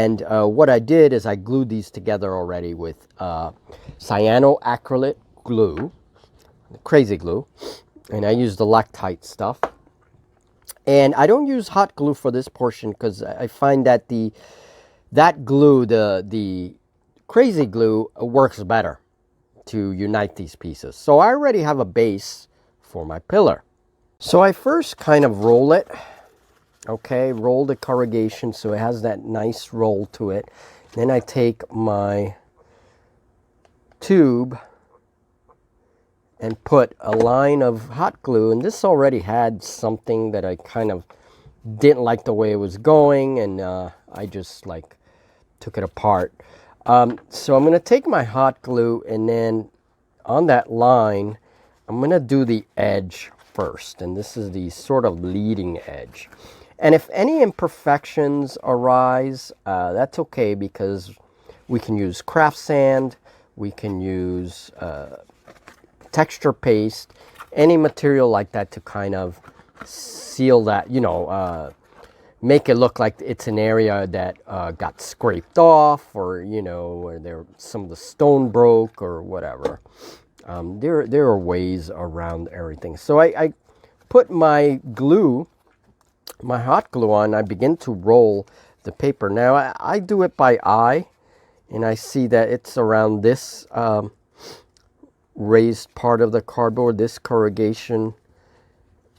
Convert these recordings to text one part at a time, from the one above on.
And what I did is I glued these together already with cyanoacrylate glue, crazy glue, and I used the Loctite stuff. And I don't use hot glue for this portion because I find that that glue, the crazy glue, works better to unite these pieces. So I already have a base for my pillar. So I first kind of roll it. Okay, roll the corrugation so it has that nice roll to it. Then I take my tube and put a line of hot glue, and this already had something that I kind of didn't like the way it was going, and I just like took it apart. So I'm going to take my hot glue, and then on that line I'm going to do the edge first, and this is the sort of leading edge. And if any imperfections arise, that's okay, because we can use craft sand, we can use texture paste, any material like that to kind of seal that, you know, make it look like it's an area that got scraped off, or, you know, where some of the stone broke or whatever. There are ways around everything. So I put my glue, my hot glue on. I begin to roll the paper. Now I do it by eye, and I see that it's around this raised part of the cardboard, this corrugation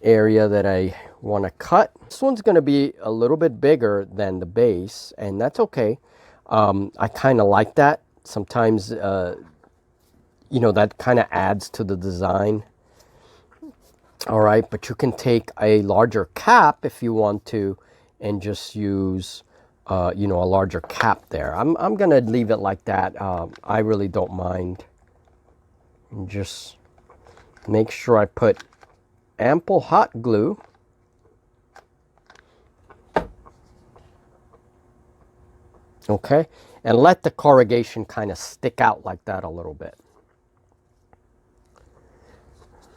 area that I want to cut. This one's going to be a little bit bigger than the base, and that's okay. I kind of like that. Sometimes, you know, that kind of adds to the design. All right, but you can take a larger cap if you want to, and just use, you know, a larger cap there. I'm going to leave it like that. I really don't mind. And just make sure I put ample hot glue. Okay, and let the corrugation kind of stick out like that a little bit.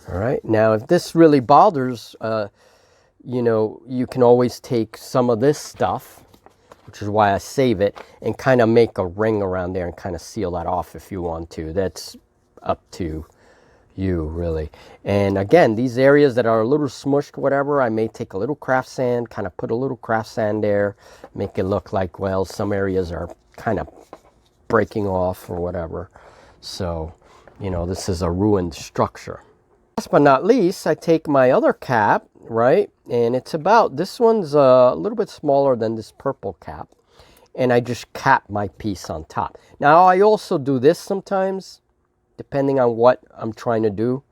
All right, now if this really bothers, you know, you can always take some of this stuff, which is why I save it, and kind of make a ring around there and kind of seal that off if you want to. That's up to you, really. And again, these areas that are a little smushed, whatever, I may take a little craft sand, kind of put a little craft sand there, make it look like, well, some areas are kind of breaking off or whatever. So, you know, this is a ruined structure. Last but not least, I take my other cap, right? And it's about, this one's a little bit smaller than this purple cap. And I just cap my piece on top. Now, I also do this sometimes, depending on what I'm trying to do.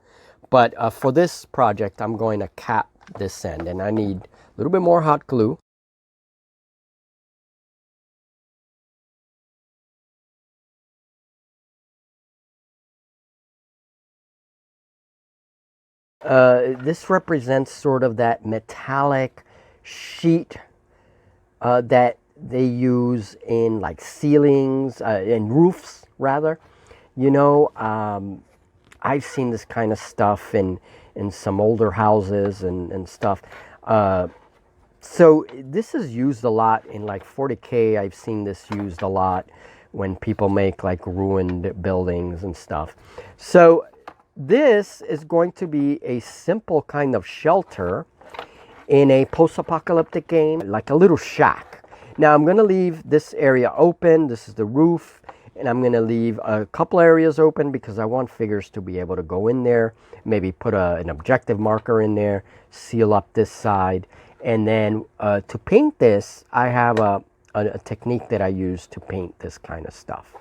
But for this project, I'm going to cap this end. And I need a little bit more hot glue. This represents sort of that metallic sheet that they use in like ceilings, in roofs rather. You know, I've seen this kind of stuff in some older houses and stuff. So this is used a lot in like 40K. I've seen this used a lot when people make like ruined buildings and stuff. So this is going to be a simple kind of shelter in a post-apocalyptic game, like a little shack. Now I'm going to leave this area open. This is the roof, and I'm going to leave a couple areas open because I want figures to be able to go in there, maybe put an objective marker in there, seal up this side. And then to paint this, I have a technique that I use to paint this kind of stuff.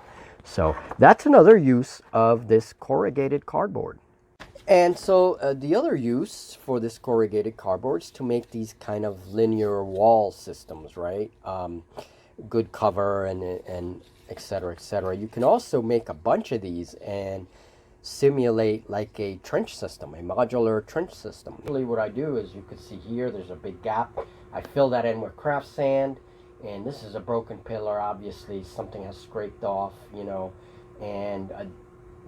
So that's another use of this corrugated cardboard. And so the other use for this corrugated cardboard is to make these kind of linear wall systems, right? Good cover and et cetera, et cetera. You can also make a bunch of these and simulate like a trench system, a modular trench system. Really what I do is, you can see here, there's a big gap. I fill that in with craft sand, and this is a broken pillar. Obviously something has scraped off, you know, and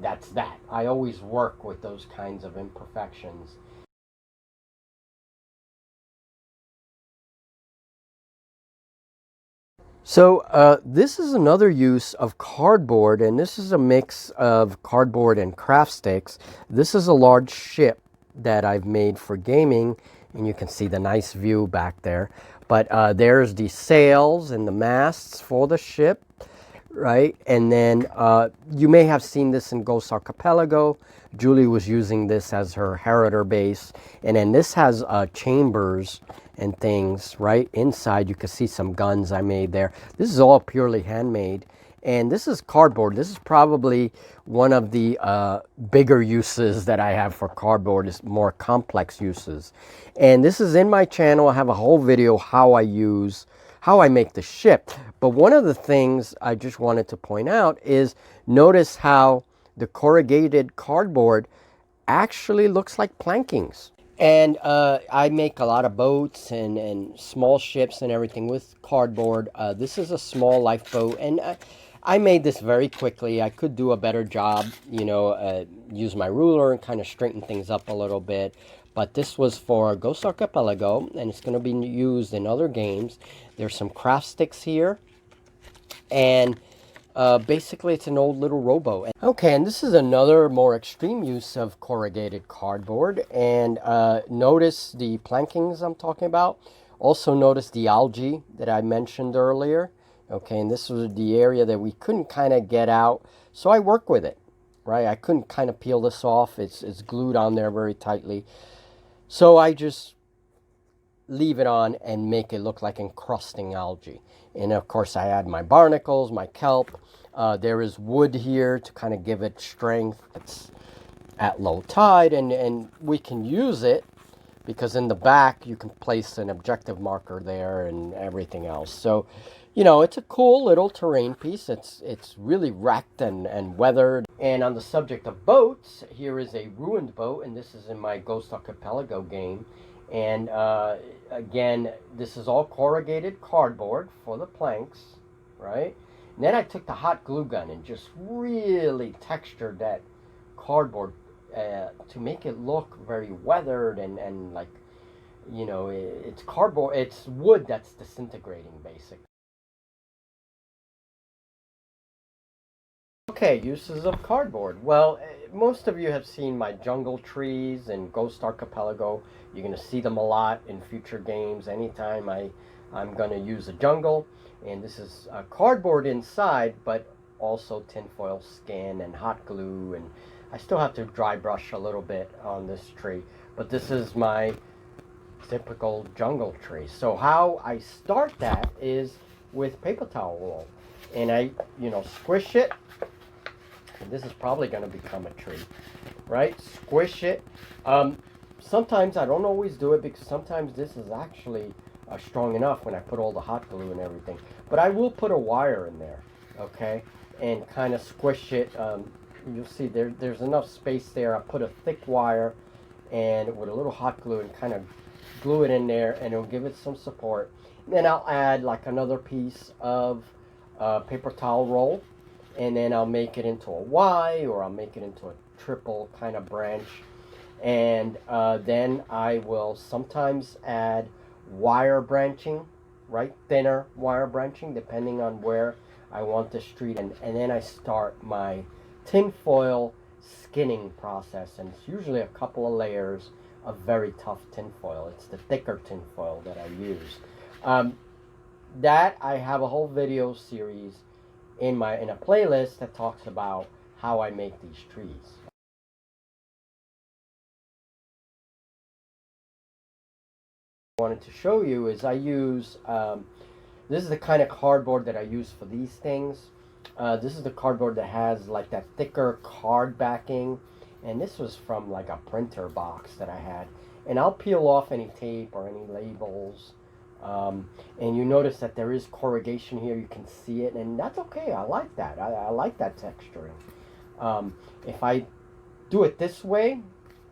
that's that. I always work with those kinds of imperfections. So this is another use of cardboard, and this is a mix of cardboard and craft sticks. This is a large ship that I've made for gaming, and you can see the nice view back there. But there's the sails and the masts for the ship, right? And then you may have seen this in Ghost Archipelago. Julie was using this as her Harrier base. And then this has chambers and things right inside. You can see some guns I made there. This is all purely handmade. And this is cardboard. This is probably one of the bigger uses that I have for cardboard, is more complex uses. And this is in my channel. I have a whole video how I make the ship. But one of the things I just wanted to point out is notice how the corrugated cardboard actually looks like plankings. And I make a lot of boats and small ships and everything with cardboard. This is a small lifeboat, and I made this very quickly. I could do a better job, use my ruler and kind of straighten things up a little bit. But this was for Ghost Archipelago, and it's going to be used in other games. There's some craft sticks here, and basically it's an old little rowboat. Okay, and this is another more extreme use of corrugated cardboard. And notice the plankings I'm talking about. Also notice the algae that I mentioned earlier. Okay, and this was the area that we couldn't kind of get out, so I work with it, right? I couldn't kind of peel this off. It's glued on there very tightly. So I just leave it on and make it look like encrusting algae. And of course I add my barnacles, my kelp. There is wood here to kind of give it strength. It's at low tide, and we can use it because in the back you can place an objective marker there and everything else. So, it's a cool little terrain piece. It's really wrecked and weathered. And on the subject of boats, here is a ruined boat, and this is in my Ghost Archipelago game. And again, this is all corrugated cardboard for the planks, right? And then I took the hot glue gun and just really textured that cardboard to make it look very weathered and like, it's cardboard, it's wood that's disintegrating basically. Okay, uses of cardboard. Well, most of you have seen my jungle trees in Ghost Archipelago. You're going to see them a lot in future games. Anytime I'm going to use a jungle. And this is cardboard inside, but also tinfoil skin and hot glue. And I still have to dry brush a little bit on this tree. But this is my typical jungle tree. So how I start that is with paper towel roll. And I, squish it. This is probably going to become a tree, right? Squish it. Sometimes I don't always do it because sometimes this is actually strong enough when I put all the hot glue and everything. But I will put a wire in there, okay, and kind of squish it. You'll see there's enough space there. I put a thick wire and with a little hot glue and kind of glue it in there, and it'll give it some support. And then I'll add like another piece of paper towel roll. And then I'll make it into a Y, or I'll make it into a triple kind of branch. And then I will sometimes add wire branching, right? Thinner wire branching, depending on where I want the street. And then I start my tinfoil skinning process. And it's usually a couple of layers of very tough tinfoil. It's the thicker tinfoil that I use. That I have a whole video series in a playlist that talks about how I make these trees. What I wanted to show you is I use this is the kind of cardboard that I use for these things. This is the cardboard that has like that thicker card backing, and this was from like a printer box that I had. And I'll peel off any tape or any labels. And you notice that there is corrugation here. You can see it, and that's okay. I like that. I like that texturing. If I do it this way,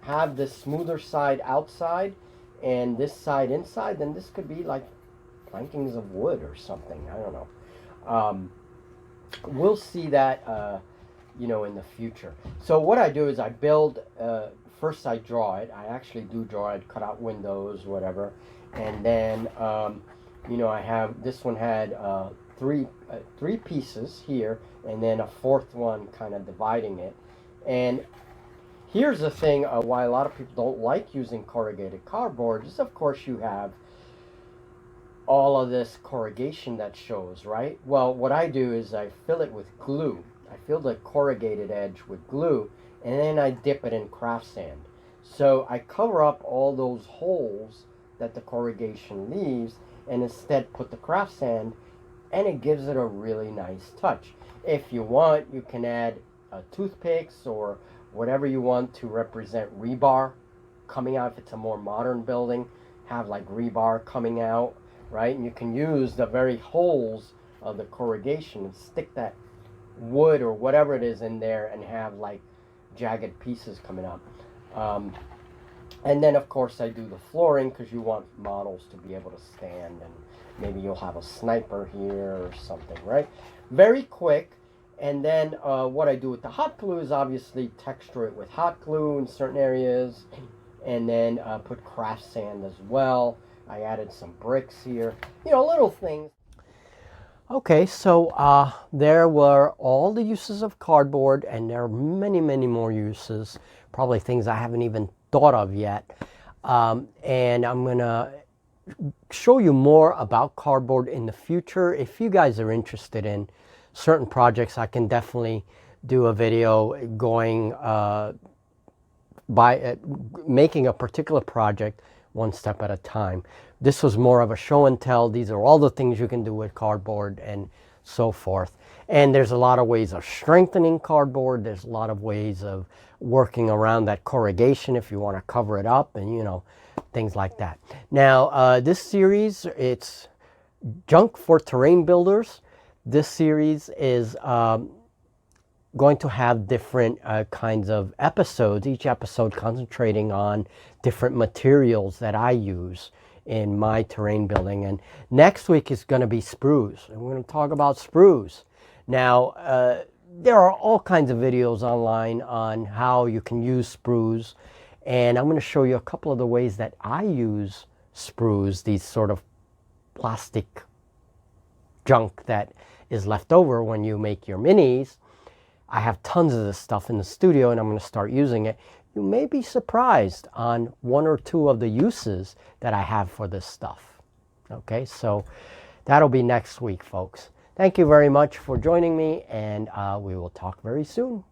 have this smoother side outside and this side inside, then this could be like plankings of wood or something. I don't know. We'll see that, in the future. So what I do is I build, first I draw it. I actually do draw it, cut out windows, whatever. And then, I have, this one had three pieces here, and then a fourth one kind of dividing it. And here's the thing, why a lot of people don't like using corrugated cardboard is, of course, you have all of this corrugation that shows, right? Well, what I do is I fill it with glue. I fill the corrugated edge with glue, and then I dip it in craft sand. So I cover up all those holes that the corrugation leaves, and instead put the craft sand, and it gives it a really nice touch. If you want, you can add toothpicks or whatever you want to represent rebar coming out. If it's a more modern building, have like rebar coming out, right? And you can use the very holes of the corrugation and stick that wood or whatever it is in there and have like jagged pieces coming up. And then of course I do the flooring because you want models to be able to stand, and maybe you'll have a sniper here or something, right? Very quick. And then what I do with the hot glue is obviously texture it with hot glue in certain areas, and then put craft sand as well. I added some bricks here, you know, little things. Okay, so there were all the uses of cardboard, and there are many, many more uses, probably things I haven't even thought of yet. And I'm going to show you more about cardboard in the future. If you guys are interested in certain projects, I can definitely do a video going by making a particular project one step at a time. This was more of a show and tell. These are all the things you can do with cardboard and so forth. And there's a lot of ways of strengthening cardboard. There's a lot of ways of working around that corrugation if you want to cover it up, and you know, things like that. Now this series, it's Junk for Terrain Builders. This series is going to have different kinds of episodes, each episode concentrating on different materials that I use in my terrain building. And next week is going to be sprues, and we're going to talk about sprues. Now, there are all kinds of videos online on how you can use sprues, and I'm going to show you a couple of the ways that I use sprues, these sort of plastic junk that is left over when you make your minis. I have tons of this stuff in the studio, and I'm going to start using it. You may be surprised on one or two of the uses that I have for this stuff. Okay, so that'll be next week, folks. Thank you very much for joining me, and we will talk very soon.